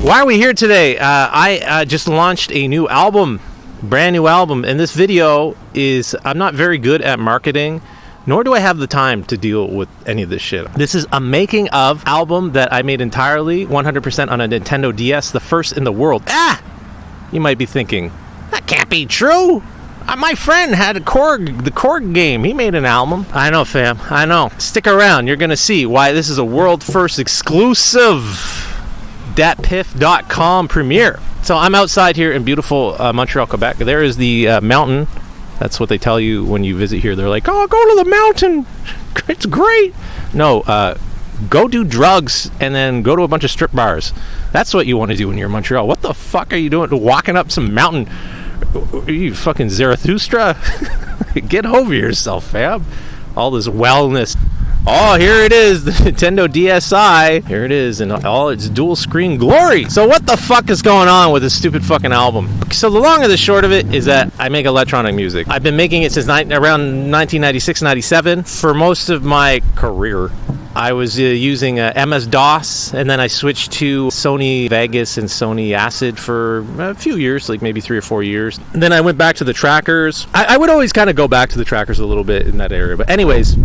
Why are we here today? I just launched a new album, brand new album, and this video is, I'm not very good at marketing, nor do I have the time to deal with any of this shit. This is a making of album that I made entirely 100% on a Nintendo DS, the first in the world. You might be thinking, that can't be true. My friend had the Korg game. He made an album. I know, fam. I know. Stick around. You're going to see why this is a world first exclusive datpiff.com premiere. So I'm outside here in beautiful Montreal, Quebec. There is the mountain. That's what they tell you when you visit here. They're like, oh, go to the mountain. It's great. No, go do drugs and then go to a bunch of strip bars. That's what you want to do when you're in Montreal. What the fuck are you doing? Walking up some mountain? Are you fucking Zarathustra? Get over yourself, fam. All this wellness. Oh, here it is, the Nintendo DSi. Here it is in all its dual screen glory. So what the fuck is going on with this stupid fucking album? So the long and the short of it is that I make electronic music. I've been making it since around 1996, 97. For most of my career, I was using MS-DOS, and then I switched to Sony Vegas and Sony Acid for a few years, like maybe 3 or 4 years. And then I went back to the trackers. I would always kind of go back to the trackers a little bit in that area. But anyways,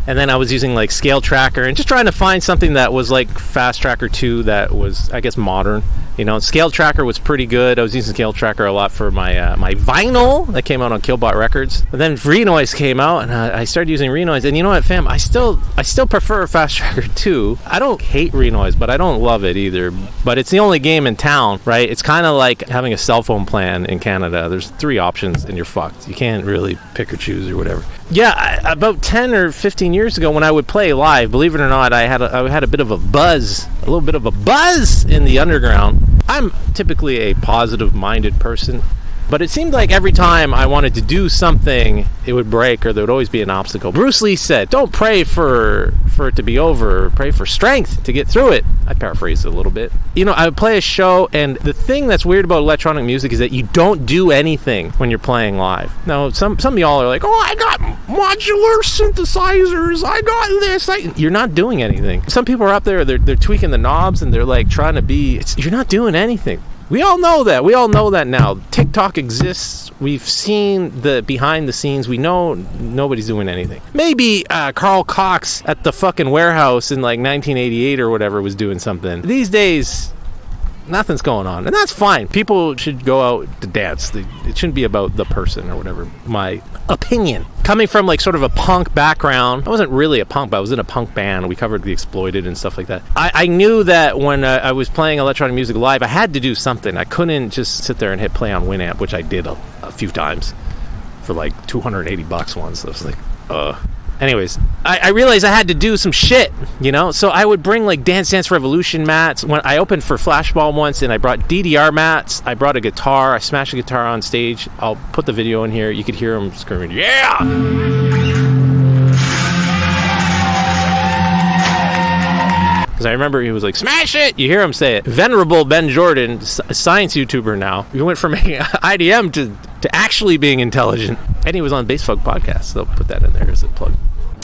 and then I was using like Scale Tracker and just trying to find something that was like Fast Tracker 2 that was, I guess, modern. You know, Scale Tracker was pretty good. I was using Scale Tracker a lot for my my vinyl that came out on Killbot Records. And then Renoise came out, and I started using Renoise. And you know what, fam? I still prefer Fast Tracker 2. I don't hate Renoise, but I don't love it either. But it's the only game in town, right? It's kind of like having a cell phone plan in Canada. There's 3 options, and you're fucked. You can't really pick or choose or whatever. Yeah, about 10 or 15 years ago when I would play live, believe it or not, I had a bit of a little bit of a buzz in the underground. I'm typically a positive-minded person, but it seemed like every time I wanted to do something, it would break or there would always be an obstacle. Bruce Lee said, don't pray for it to be over, pray for strength to get through it. I paraphrased it a little bit. You know, I would play a show, and the thing that's weird about electronic music is that you don't do anything when you're playing live. Now, some of y'all are like, oh, I got modular synthesizers, I got this. You're not doing anything. Some people are up there, they're tweaking the knobs, and they're like trying to be, you're not doing anything. We all know that. We all know that now. TikTok exists. We've seen the behind the scenes. We know nobody's doing anything. Maybe Carl Cox at the fucking warehouse in like 1988 or whatever was doing something. These days, nothing's going on. And that's fine. People should go out to dance. It shouldn't be about the person or whatever. My opinion. Coming from like sort of a punk background, I wasn't really a punk, but I was in a punk band. We covered the Exploited and stuff like that. I knew that when I was playing electronic music live, I had to do something. I couldn't just sit there and hit play on Winamp, which I did a few times for like $280 once. So I was like, Anyways, I realized I had to do some shit, you know? So I would bring like Dance Dance Revolution mats. When I opened for Flashball once, and I brought DDR mats. I brought a guitar. I smashed a guitar on stage. I'll put the video in here. You could hear him screaming, yeah! Because I remember he was like, smash it! You hear him say it. Venerable Ben Jordan, a science YouTuber now. He went from making IDM to actually being intelligent. And he was on Basefuck podcast, so they'll put that in there as a plug.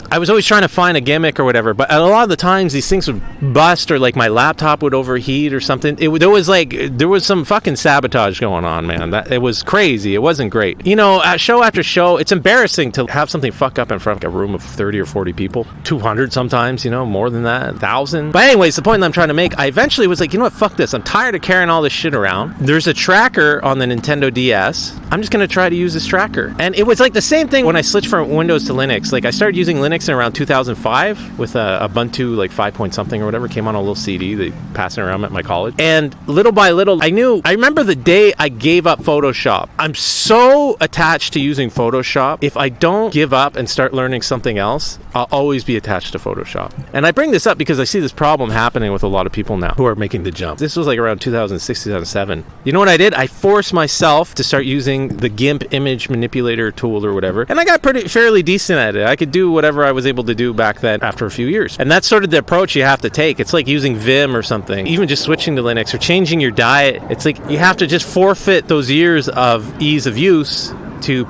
I was always trying to find a gimmick or whatever, but a lot of the times these things would bust, or like my laptop would overheat or something. There was some fucking sabotage going on, man. It was crazy. It wasn't great. You know, show after show, it's embarrassing to have something fuck up in front of a room of 30 or 40 people. 200 sometimes, you know, more than that, 1,000. But anyways, the point that I'm trying to make, I eventually was like, you know what, fuck this. I'm tired of carrying all this shit around. There's a tracker on the Nintendo DS. I'm just going to try to use this tracker. And it was like the same thing when I switched from Windows to Linux. Like I started using Linux in around 2005 with a Ubuntu like 5 point something or whatever. Came on a little CD, they passed it around at my college. And little by little, I remember the day I gave up Photoshop. I'm so attached to using Photoshop. If I don't give up and start learning something else, I'll always be attached to Photoshop. And I bring this up because I see this problem happening with a lot of people now who are making the jump. This was like around 2006, 2007. You know what I did? I forced myself to start using the GIMP image manipulator tool or whatever. And I got fairly decent at it. I could do whatever I was able to do back then after a few years. And that's sort of the approach you have to take. It's like using Vim or something. Even just switching to Linux or changing your diet. It's like you have to just forfeit those years of ease of use to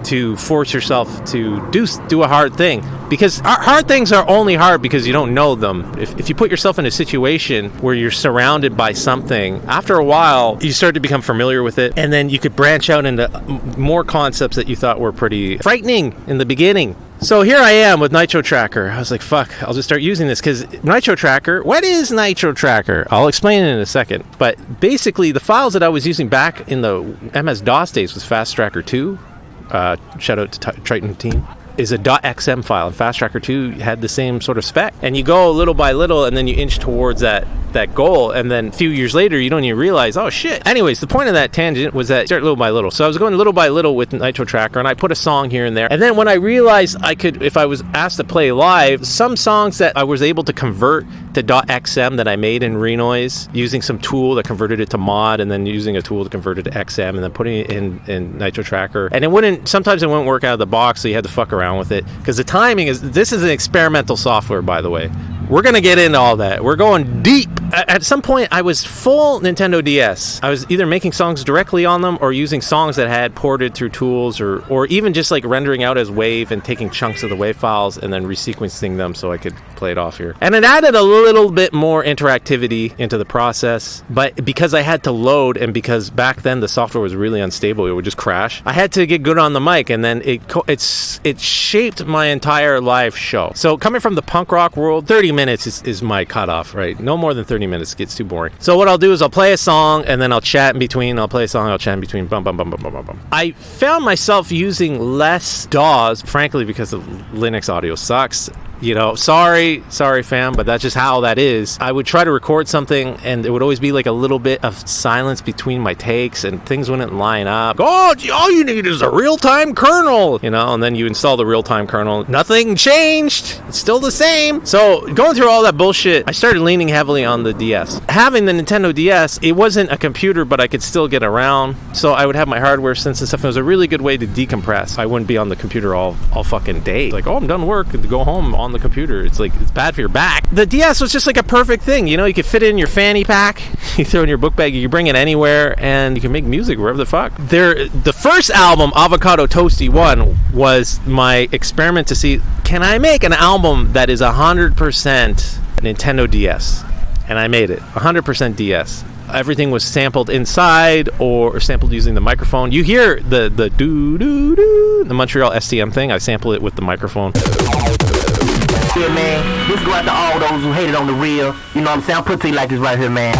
to force yourself to do a hard thing. Because hard things are only hard because you don't know them. If you put yourself in a situation where you're surrounded by something, after a while, you start to become familiar with it, and then you could branch out into more concepts that you thought were pretty frightening in the beginning. So here I am with NitroTracker. I was like, fuck, I'll just start using this, because NitroTracker, what is NitroTracker? I'll explain it in a second. But basically, the files that I was using back in the MS-DOS days was FastTracker 2. Shout out to Triton team. Is a .xm file, and FastTracker 2 had the same sort of spec. And you go little by little, and then you inch towards that goal, and then a few years later, you don't even realize, oh shit. Anyways, the point of that tangent was that start little by little. So I was going little by little with NitroTracker, and I put a song here and there. And then when I realized I could, if I was asked to play live, some songs that I was able to convert to .xm that I made in Renoise, using some tool that converted it to mod, and then using a tool to convert it to XM, and then putting it in NitroTracker. And sometimes it wouldn't work out of the box, so you had to fuck around with it, because the timing this is an experimental software, by the way. We're gonna get into all that. We're going deep. At some point, I was full Nintendo DS. I was either making songs directly on them or using songs that had ported through tools, or even just like rendering out as WAV and taking chunks of the WAV files and then resequencing them so I could play it off here. And it added a little bit more interactivity into the process, but because I had to load, and because back then the software was really unstable, it would just crash, I had to get good on the mic, and then it shaped my entire live show. So coming from the punk rock world, 30 minutes is my cutoff, right? No more than 30 minutes, it gets too boring. So what I'll do is I'll play a song, and then I'll chat in between. I'll play a song, I'll chat in between. Bum, bum, bum, bum, bum, bum, bum. I found myself using less DAWs, frankly, because the Linux audio sucks. You know, sorry fam, but that's just how that is. I would try to record something, and there would always be like a little bit of silence between my takes, and things wouldn't line up. Oh, all you need is a real-time kernel, you know, and then you install the real-time kernel. Nothing changed. It's still the same. So going through all that bullshit, I started leaning heavily on the DS. Having the Nintendo DS, it wasn't a computer, but I could still get around. So I would have my hardware sense and stuff. It was a really good way to decompress. I wouldn't be on the computer all fucking day. Like, oh, I'm done work, and to go home on the computer. It's like, it's bad for your back. The DS was just like a perfect thing. You know, you could fit it in your fanny pack, you throw it in your book bag, you can bring it anywhere, and you can make music wherever the fuck. The first album, Avocado Toasty 1, was my experiment to see, can I make an album that is 100% Nintendo DS? And I made it 100% DS. Everything was sampled inside or sampled using the microphone. You hear the doo-doo-doo, the Montreal STM thing. I sampled it with the microphone. Yeah, man, this go out to all those who hated on the real. You know what I'm saying? I'll put it to you like this right here, man.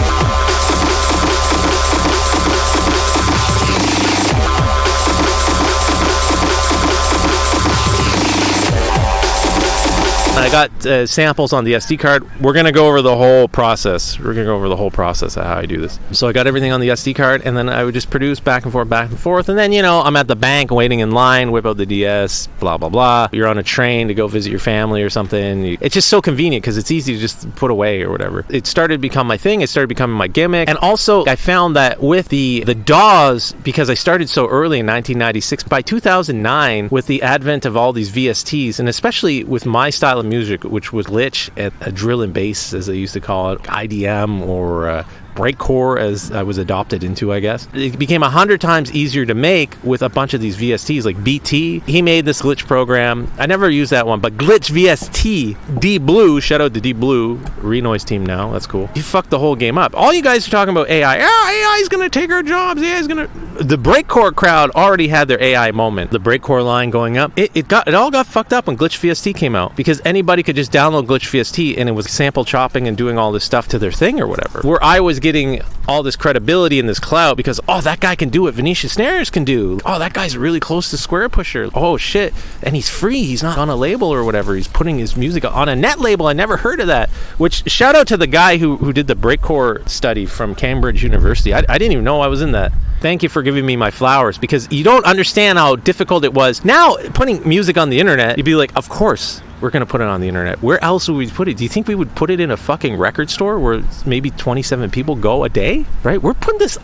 I got samples on the SD card. We're going to go over the whole process. We're going to go over the whole process of how I do this. So I got everything on the SD card, and then I would just produce back and forth. And then, you know, I'm at the bank waiting in line, whip out the DS, blah, blah, blah. You're on a train to go visit your family or something. It's just so convenient because it's easy to just put away or whatever. It started to become my thing. It started becoming my gimmick. And also, I found that with the DAWs, because I started so early in 1996, by 2009, with the advent of all these VSTs, and especially with my style of music, which was glitch at a drill and bass, as they used to call it, IDM or breakcore, as I was adopted into, I guess. It became 100 times easier to make with a bunch of these VSTs, like BT. He made this glitch program. I never used that one, but glitch VST, D Blue, shout out to D Blue, Renoise team now, that's cool. He fucked the whole game up. All you guys are talking about AI. AI is gonna take our jobs. AI is gonna. The breakcore crowd already had their AI moment. The breakcore line going up. It all got fucked up when glitch VST came out, because anybody could just download glitch VST, and it was sample chopping and doing all this stuff to their thing or whatever. Where I was getting all this credibility and this clout because, oh, that guy can do what Venetian Snares can do. Oh, that guy's really close to Square Pusher. Oh, shit. And he's free. He's not on a label or whatever. He's putting his music on a net label. I never heard of that. Which, shout out to the guy who did the breakcore study from Cambridge University. I didn't even know I was in that. Thank you for giving me my flowers, because you don't understand how difficult it was. Now, putting music on the internet, you'd be like, of course we're going to put it on the internet. Where else would we put it? Do you think we would put it in a fucking record store where maybe 27 people go a day? Right? We're putting this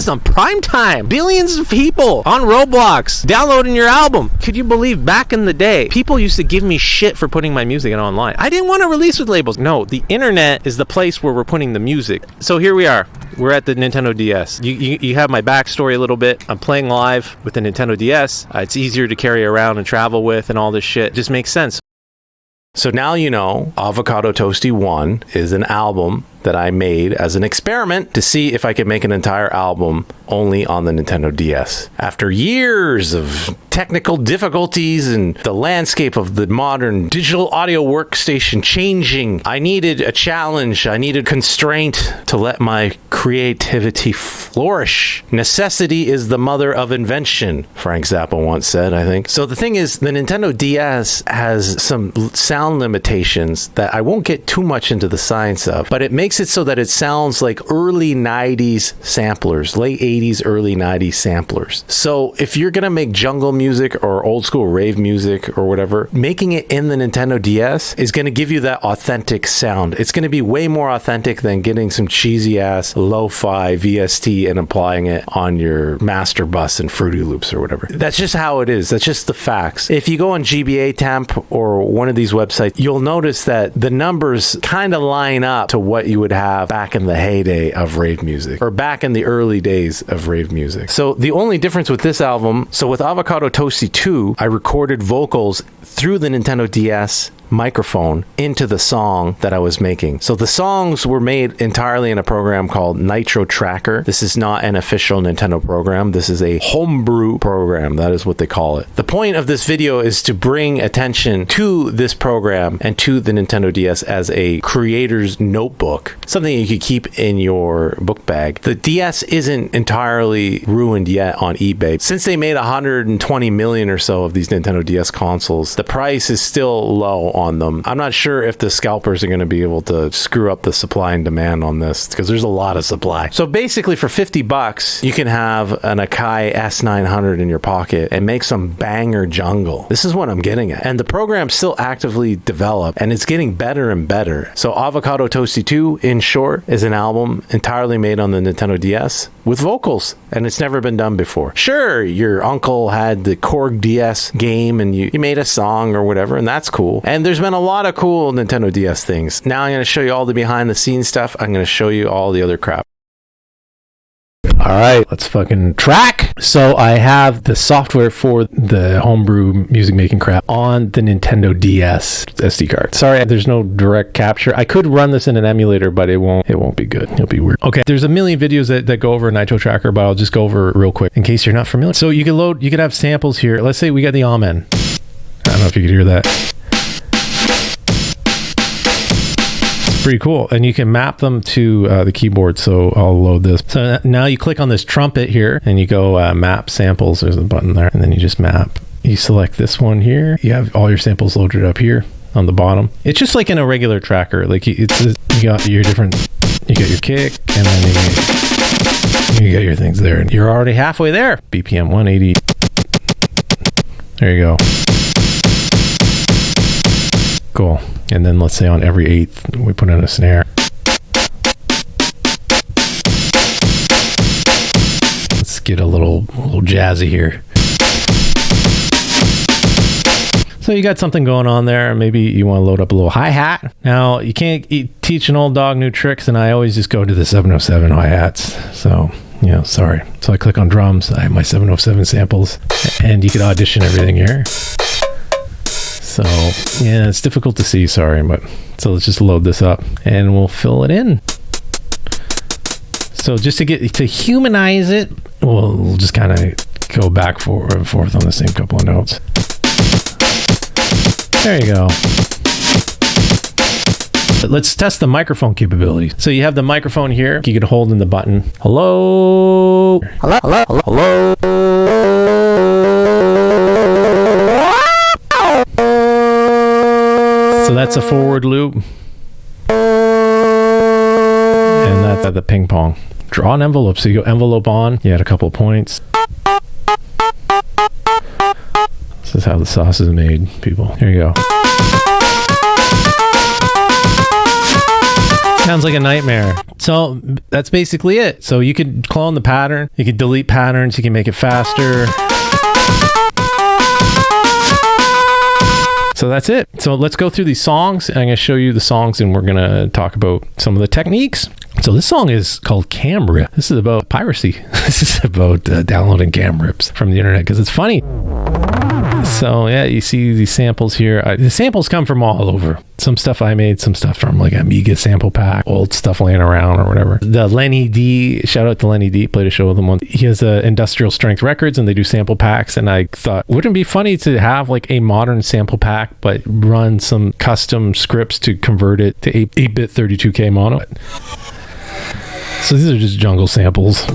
on prime time. Billions of people on Roblox downloading your album. Could you believe back in the day, people used to give me shit for putting my music online? I didn't want to release with labels. No, the internet is the place where we're putting the music. So here we are. we're at the Nintendo DS. You have my backstory a little bit. I'm playing live with the Nintendo DS. It's easier to carry around and travel with and all this shit. It just makes sense. So now you know Avocado Toasty 1 is an album that I made as an experiment to see if I could make an entire album only on the Nintendo DS. After years of technical difficulties and the landscape of the modern digital audio workstation changing, I needed a challenge. I needed constraint to let my creativity flourish. Necessity is the mother of invention, Frank Zappa once said, I think. So the thing is, the Nintendo DS has some sound limitations that I won't get too much into the science of, but it makes it so that it sounds like early 90s samplers, late 80s, early 90s samplers. So if you're gonna make jungle music or old school rave music or whatever, making it in the Nintendo DS is gonna give you that authentic sound. It's gonna be way more authentic than getting some cheesy ass lo-fi VST and applying it on your master bus and Fruity Loops or whatever. That's just how it is. That's just the facts. If you go on GBA Temp or one of these websites, you'll notice that the numbers kind of line up to what you would have back in the heyday of rave music, or back in the early days of rave music. So the only difference with this album, so with Avocado Toasty 2, I recorded vocals through the Nintendo DS microphone into the song that I was making. So the songs were made entirely in a program called NitroTracker. This is not an official Nintendo program. This is a homebrew program. That is what they call it. The point of this video is to bring attention to this program and to the Nintendo DS as a creator's notebook, something you could keep in your book bag. The DS isn't entirely ruined yet on eBay. Since they made 120 million or so of these Nintendo DS consoles, the price is still low on them. I'm not sure if the scalpers are going to be able to screw up the supply and demand on this, because there's a lot of supply. So basically for $50 you can have an Akai S900 in your pocket and make some banger jungle. This is what I'm getting at. And the program's still actively developed and it's getting better and better. So Avocado Toasty 2, in short, is an album entirely made on the Nintendo DS with vocals, and it's never been done before. Sure, your uncle had the Korg DS game and you made a song or whatever, and that's cool. And there's been a lot of cool Nintendo DS things. Now I'm going to show you all the behind the scenes stuff. I'm going to show you all the other crap. All right, let's fucking track. So I have the software for the homebrew music making crap on the Nintendo DS SD card. Sorry, there's no direct capture. I could run this in an emulator, but it won't be good. It'll be weird. Okay, there's a million videos that go over NitroTracker, but I'll just go over it real quick in case you're not familiar. So you could have samples here. Let's say we got the Amen. I don't know if you could hear that. Pretty cool, and you can map them to the keyboard. So I'll load this. So now you click on this trumpet here and you go map samples. There's a button there, and then you just map. You select this one here. You have all your samples loaded up here on the bottom. It's just like in a regular tracker. Like you got your different, you got your kick, and then you got your things there, and you're already halfway there. BPM 180. There you go. Cool. And then let's say on every eighth we put in a snare. Let's get a little jazzy here. So you got something going on there. Maybe you want to load up a little hi-hat. Now you can't teach an old dog new tricks, and I always just go to the 707 hi-hats. So sorry. So I click on drums. I have my 707 samples, and you can audition everything here. So yeah, it's difficult to see, sorry, but so let's just load this up and we'll fill it in. So just to humanize it, we'll just kind of go back forward and forth on the same couple of notes. There you go. But let's test the microphone capability. So you have the microphone here. You can hold in the button. Hello. Hello. Hello. Hello. So that's a forward loop. And that's the ping pong. Draw an envelope. So you go envelope on. You add a couple of points. This is how the sauce is made, people. Here you go. Sounds like a nightmare. So that's basically it. So you could clone the pattern. You could delete patterns. You can make it faster. So that's it. So let's go through these songs. I'm going to show you the songs and we're going to talk about some of the techniques. So this song is called Cam Rip. This is about piracy. This is about downloading cam rips from the internet because it's funny. So yeah, you see these samples here. The samples come from all over. Some stuff I made, some stuff from like Amiga sample pack, old stuff laying around or whatever. The Lenny D, shout out to Lenny D, played a show with him once. He has Industrial Strength Records and they do sample packs, and I thought, wouldn't it be funny to have like a modern sample pack but run some custom scripts to convert it to 8-bit 32K mono? So these are just jungle samples.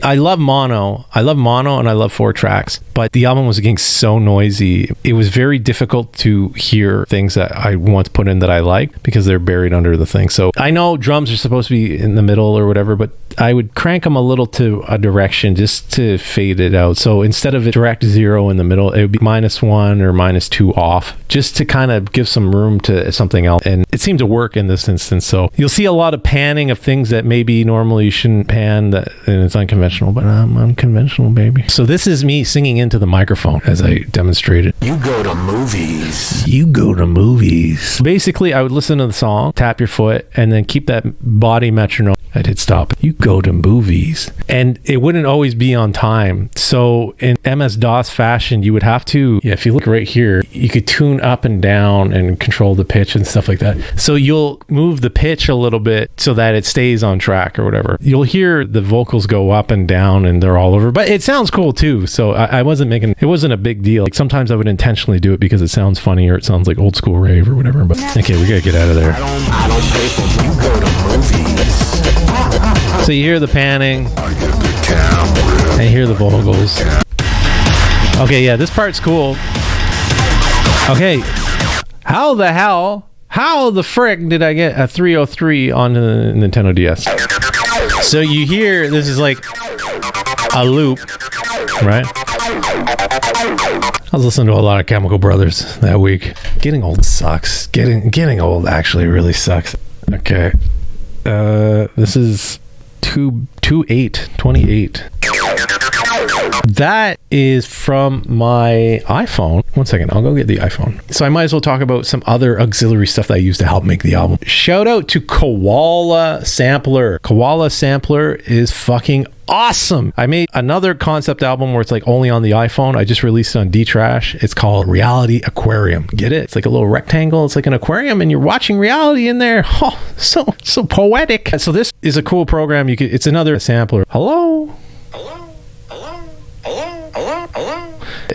I love mono and I love 4 tracks, but the album was getting so noisy. It was very difficult to hear things that I once put in that I like because they're buried under the thing. So I know drums are supposed to be in the middle or whatever, but I would crank them a little to a direction just to fade it out. So instead of a direct 0 in the middle, it would be -1 or -2 off, just to kind of give some room to something else. And it seemed to work in this instance. So you'll see a lot of panning of things that maybe normally you shouldn't pan, and it's unconventional, but I'm unconventional, baby. So this is me singing into the microphone as I demonstrated. You go to movies. You go to movies. Basically, I would listen to the song, tap your foot, and then keep that body metronome. I'd hit stop. You go to movies. And it wouldn't always be on time. So in MS-DOS fashion, you would have to, if you look right here, you could tune up and down and control the pitch and stuff like that. So you'll move the pitch a little bit so that it stays on track or whatever. You'll hear the vocals go up and down and they're all over, but it sounds cool too. So I wasn't making, it wasn't a big deal. Like sometimes I would intentionally do it because it sounds funny or it sounds like old school rave or whatever. But okay, we gotta get out of there. I don't pay for you go to movies. So you hear the panning, and you hear the vocals. Okay, yeah, this part's cool. Okay, how the frick did I get a 303 on the Nintendo DS? So you hear, this is like a loop, right? I was listening to a lot of Chemical Brothers that week. Getting old sucks. Getting old actually really sucks. Okay. This is 28. That is from my iPhone. One second, I'll go get the iPhone. So I might as well talk about some other auxiliary stuff that I used to help make the album. Shout out to Koala Sampler. Koala Sampler is fucking awesome. I made another concept album where it's like only on the iPhone. I just released it on D-Trash. It's called Reality Aquarium. Get it? It's like a little rectangle. It's like an aquarium and you're watching reality in there. Oh, so poetic. So this is a cool program. It's another sampler. Hello?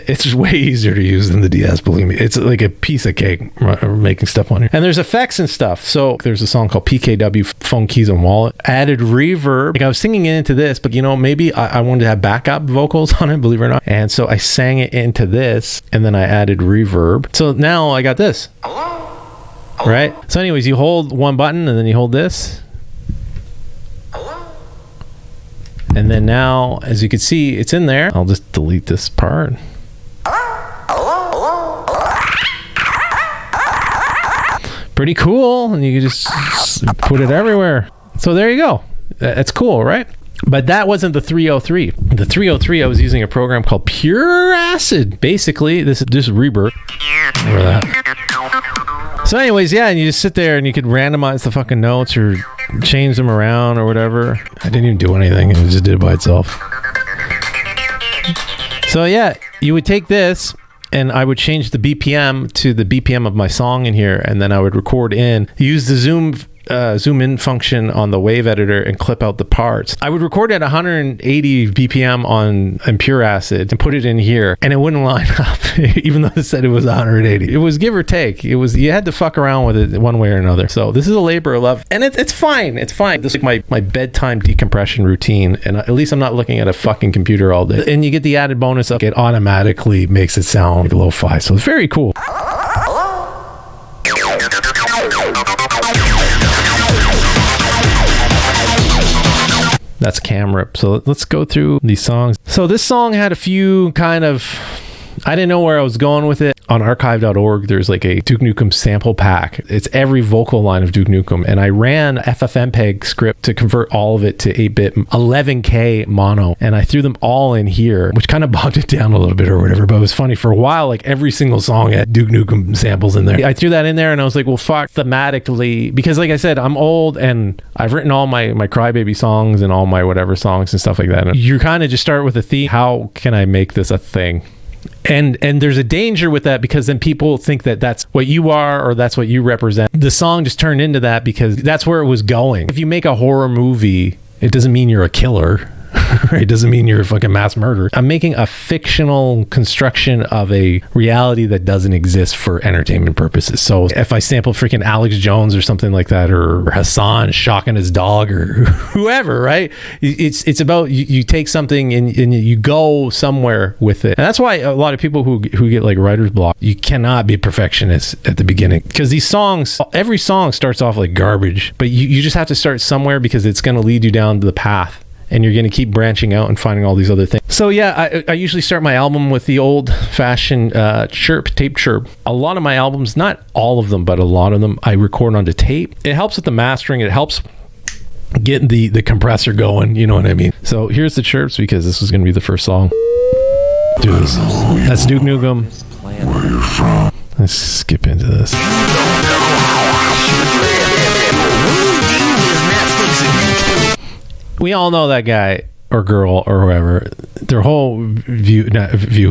It's just way easier to use than the DS, believe me. It's like a piece of cake making stuff on here. And there's effects and stuff. So there's a song called PKW, Phone Keys and Wallet. Added reverb. Like I was singing it into this, but maybe I wanted to have backup vocals on it, believe it or not. And so I sang it into this, and then I added reverb. So now I got this. Right? So anyways, you hold one button, and then you hold this. And then now, as you can see, it's in there. I'll just delete this part. Pretty cool, and you can just put it everywhere. So there you go. That's cool, right? But that wasn't the 303. The 303, I was using a program called Pure Acid. Basically, this is just reverb. Remember that? So anyways, yeah, and you just sit there and you could randomize the fucking notes or change them around or whatever. I didn't even do anything. It just did it by itself. So yeah, you would take this and I would change the BPM to the BPM of my song in here, and then I would record in, use the zoom in function on the wave editor and clip out the parts. I would record at 180 BPM on Pure Acid and put it in here, and it wouldn't line up, even though it said it was 180. It was give or take. You had to fuck around with it one way or another. So this is a labor of love, and it's fine. It's fine. This is like my bedtime decompression routine, and at least I'm not looking at a fucking computer all day. And you get the added bonus of it automatically makes it sound like lo-fi. So it's very cool. That's Cam Rip. So let's go through these songs. So this song had a few kind of, I didn't know where I was going with it. on archive.org, there's like a Duke Nukem sample pack. It's every vocal line of Duke Nukem. And I ran FFmpeg script to convert all of it to 8-bit 11K mono. And I threw them all in here, which kind of bogged it down a little bit or whatever. But it was funny. For a while, like every single song had Duke Nukem samples in there. I threw that in there and I was like, well, fuck, thematically. Because like I said, I'm old and I've written all my Crybaby songs and all my whatever songs and stuff like that. And you kind of just start with a theme. How can I make this a thing? And there's a danger with that, because then people think that that's what you are or that's what you represent. The song just turned into that because that's where it was going. If you make a horror movie, it doesn't mean you're a killer. It doesn't mean you're a fucking mass murderer. I'm making a fictional construction of a reality that doesn't exist for entertainment purposes. So if I sample freaking Alex Jones or something like that, or Hassan shocking his dog, or whoever, right? It's about you take something and you go somewhere with it. And that's why a lot of people who get like writer's block, you cannot be perfectionist at the beginning, because these songs, every song starts off like garbage, but you just have to start somewhere, because it's going to lead you down the path. And you're going to keep branching out and finding all these other things. So yeah, I usually start my album with the old-fashioned tape chirp. A lot of my albums, not all of them, but a lot of them, I record onto tape. It helps with the mastering. It helps get the compressor going. You know what I mean? So here's the chirps, because this is going to be the first song. Do this. That's Duke Nukem. Where you from? Let's skip into this. We all know that guy or girl or whoever. Their whole view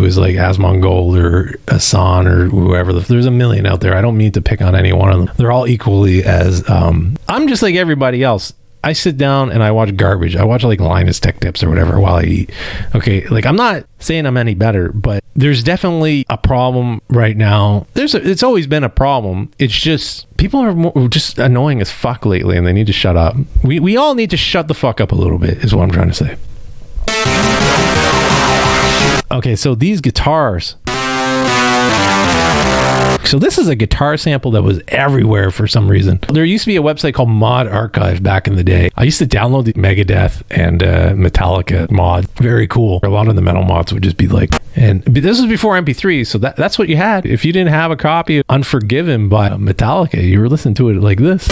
is like Asmongold or Hassan or whoever. There's a million out there. I don't mean to pick on any one of them. They're all equally as... I'm just like everybody else. I sit down and I watch garbage. I watch like Linus Tech Tips or whatever while I eat. Okay, like I'm not saying I'm any better, but there's definitely a problem right now. It's always been a problem. It's just people are just annoying as fuck lately, and they need to shut up. We all need to shut the fuck up a little bit, is what I'm trying to say. Okay, so these guitars. So this is a guitar sample that was everywhere for some reason. There used to be a website called Mod Archive back in the day. I used to download the Megadeth and Metallica mod. Very cool. A lot of the metal mods would just be like... But this was before MP3, so that's what you had. If you didn't have a copy of Unforgiven by Metallica, you were listening to it like this.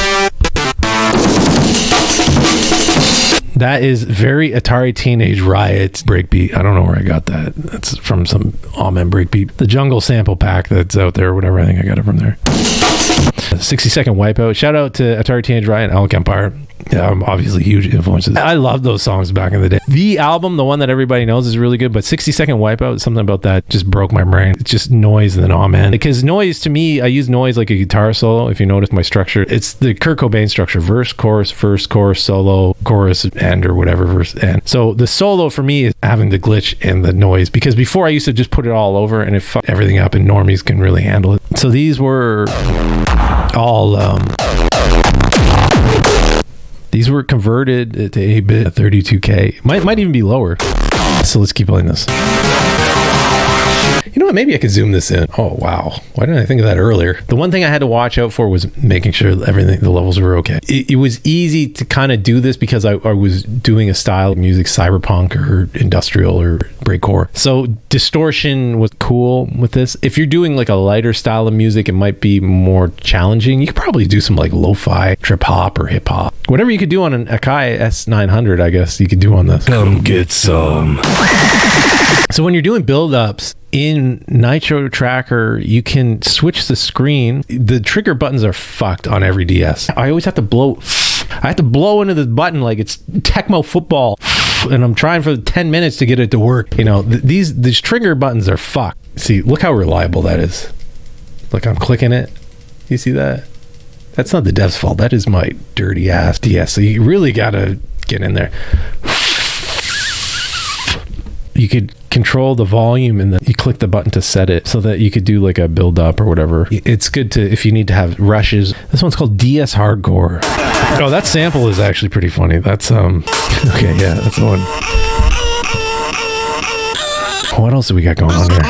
That is very Atari Teenage Riot breakbeat. I don't know where I got that. That's from some Amen breakbeat. The Jungle sample pack that's out there, or whatever. I think I got it from there. 60-second Wipeout. Shout out to Atari Teenage Riot and Elk Empire. Obviously huge influences. I love those songs back in the day. The album, the one that everybody knows, is really good, but 60-second Wipeout, something about that just broke my brain. It's just noise and then Amen. Because noise, to me, I use noise like a guitar solo. If you notice my structure, it's the Kurt Cobain structure: verse, chorus, solo, chorus, end, or whatever, verse, end. So the solo for me is having the glitch and the noise, because before I used to just put it all over and it fucked everything up, and normies can really handle it. So these were all these were converted to 8-bit 32K. Might even be lower. So let's keep playing this. You know what? Maybe I could zoom this in. Oh, wow. Why didn't I think of that earlier? The one thing I had to watch out for was making sure the levels were okay. It was easy to kind of do this because I was doing a style of music, cyberpunk or industrial or breakcore. So distortion was cool with this. If you're doing like a lighter style of music, it might be more challenging. You could probably do some like lo-fi, trip hop, or hip hop. Whatever you could do on an Akai S900, I guess you could do on this. Come get some. So when you're doing build-ups in NitroTracker, you can switch the screen. The trigger buttons are fucked on every DS. I always have to blow. I have to blow into this button like it's Tecmo football, and I'm trying for 10 minutes to get it to work. You know, these trigger buttons are fucked. See, look how reliable that is. Look, I'm clicking it. You see that? That's not the dev's fault. That is my dirty ass DS. So you really gotta get in there. You could control the volume and then you click the button to set it so that you could do like a build up or whatever. It's good to, if you need to have rushes. This one's called DS Hardcore. Oh, that sample is actually pretty funny. That's okay, yeah, that's the one. What else do we got going on here?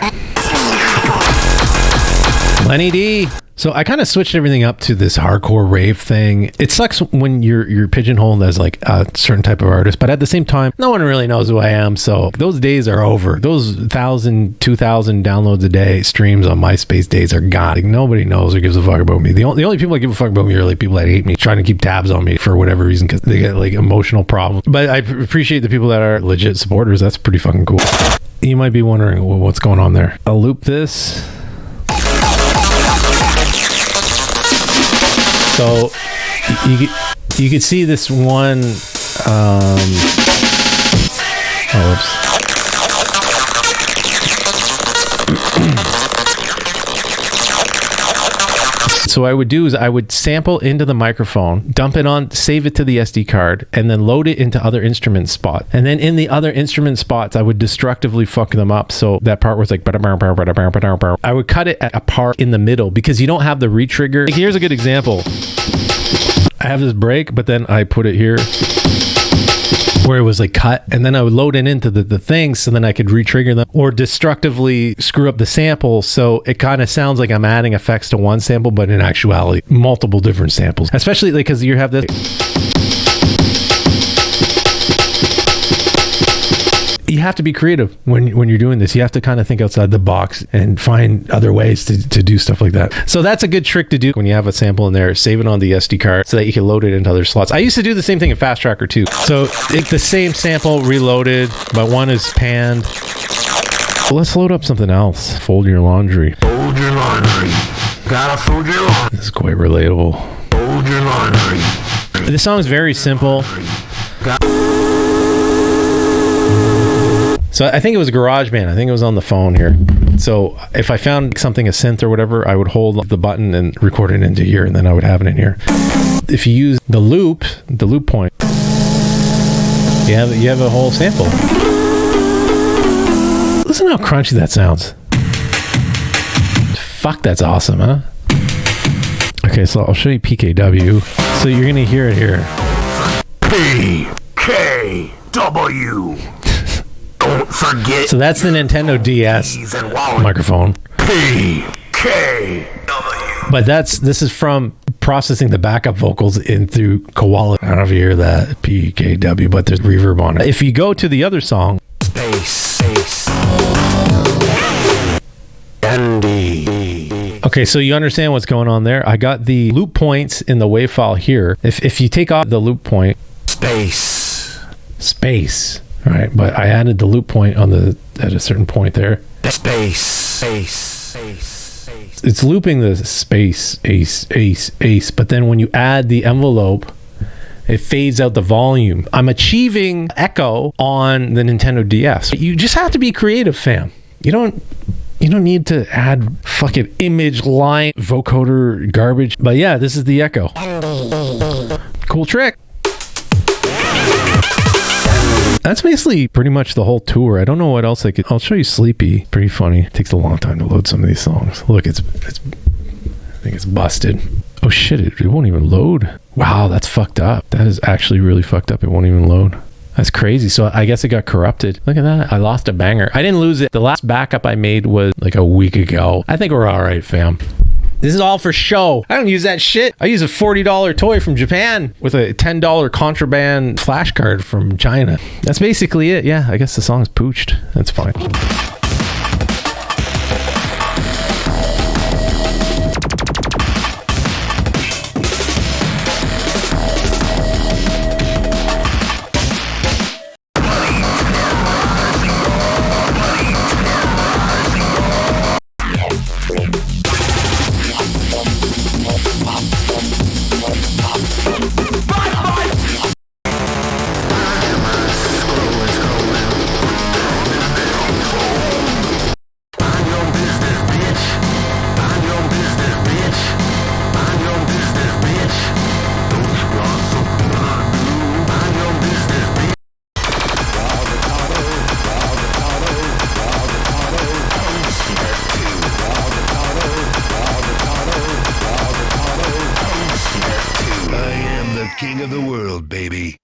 Lenny D. So I kind of switched everything up to this hardcore rave thing. It sucks when you're pigeonholed as like a certain type of artist, but at the same time, no one really knows who I am. So those days are over. Those 1,000, 2,000 downloads a day streams on MySpace days are gone. Like, nobody knows or gives a fuck about me. The only people that give a fuck about me are like people that hate me, trying to keep tabs on me for whatever reason because they get like emotional problems. But I appreciate the people that are legit supporters. That's pretty fucking cool. You might be wondering, well, what's going on there. I'll loop this. So you could see this one. Whoops. So what I would do is I would sample into the microphone, dump it on, save it to the SD card, and then load it into other instrument spots. And then in the other instrument spots, I would destructively fuck them up. So that part was like, I would cut it at a part in the middle because you don't have the retrigger. Like, here's a good example. I have this break, but then I put it here where it was like cut, and then I would load it into the things so then I could retrigger them or destructively screw up the sample so it kind of sounds like I'm adding effects to one sample, but in actuality multiple different samples, especially like because you have this. You have to be creative when you're doing this. You have to kind of think outside the box and find other ways to do stuff like that. So that's a good trick to do when you have a sample in there. Save it on the SD card so that you can load it into other slots. I used to do the same thing in Fast Tracker too. So it's the same sample reloaded, but one is panned. Well, let's load up something else. Fold your laundry. Fold your laundry. Gotta fold your laundry. This is quite relatable. Fold your laundry. This song is very simple. So I think it was GarageBand. I think it was on the phone here. So if I found something, a synth or whatever, I would hold the button and record it into here, and then I would have it in here. If you use the loop point, you have a whole sample. Listen how crunchy that sounds. Fuck, that's awesome, huh? Okay, so I'll show you PKW. So you're gonna hear it here. PKW. Don't forget. So that's the Nintendo DS microphone. PKW. But this is from processing the backup vocals in through Koala. I don't know if you hear that PKW, but there's reverb on it. If you go to the other song, Space. Andy. Okay, so you understand what's going on there. I got the loop points in the WAV file here. If you take off the loop point, space. All right, but I added the loop point at a certain point there. Space. It's looping the space, ace, but then when you add the envelope, it fades out the volume. I'm achieving echo on the Nintendo DS. You just have to be creative, fam. You don't need to add fucking image line vocoder garbage. But yeah, this is the echo. Cool trick. That's basically pretty much the whole tour. I don't know what else I'll show you Sleepy. Pretty funny. It takes a long time to load some of these songs. Look, I think it's busted. Oh shit, it won't even load. Wow, that's fucked up. That is actually really fucked up. It won't even load. That's crazy. So I guess it got corrupted. Look at that. I lost a banger. I didn't lose it. The last backup I made was like a week ago. I think we're all right, fam. This is all for show. I don't use that shit. I use a $40 toy from Japan with a $10 contraband flash card from China. That's basically it. Yeah, I guess the song's pooched. That's fine. King of the world, baby.